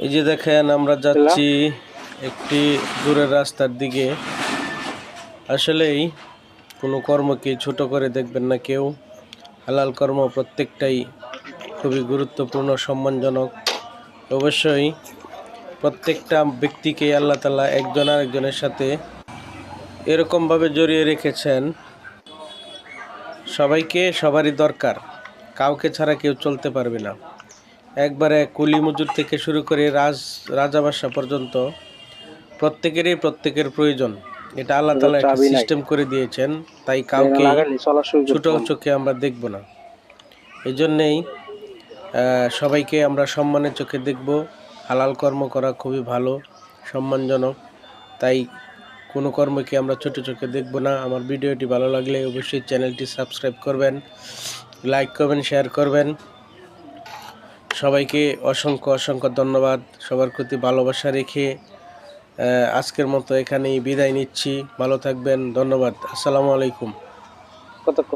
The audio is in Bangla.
এই যে দেখেন আমরা যাচ্ছি একটি দূরের রাস্তার দিকে। আসলেই কোনো কর্মকে ছোট করে দেখবেন না কেউ। হালাল কর্ম প্রত্যেকটাই খুবই গুরুত্বপূর্ণ, সম্মানজনক। অবশ্যই প্রত্যেকটা ব্যক্তিকে আল্লাহ তাআলা একজন আরেকজনের সাথে এরকমভাবে জড়িয়ে রেখেছেন। সবাইকে সবারই দরকার, কাউকে ছাড়া কেউ চলতে পারবে না। একবারে কুলি মজুর থেকে শুরু করে রাজা বাদশা পর্যন্ত প্রত্যেকের প্রয়োজন। এটা আল্লাহ তাআলা একটা সিস্টেম করে দিয়েছেন, তাই কাউকে ছোট চোখে আমরা দেখব না। এই জন্যেই সবাইকে আমরা সম্মানের চোখে দেখব। হালাল কর্ম করা খুবই ভালো, সম্মানজনক। তাই কোনো কর্মকে আমরা ছোট চোখে দেখব না। আমার ভিডিওটি ভালো লাগলে অবশ্যই চ্যানেলটি সাবস্ক্রাইব করবেন, লাইক করবেন, শেয়ার করবেন। সবাইকে অসংখ্য ধন্যবাদ। সবার প্রতি ভালোবাসা রেখে আজকের মতো এখানেই বিদায় নিচ্ছি। ভালো থাকবেন, ধন্যবাদ। আসসালামু আলাইকুম।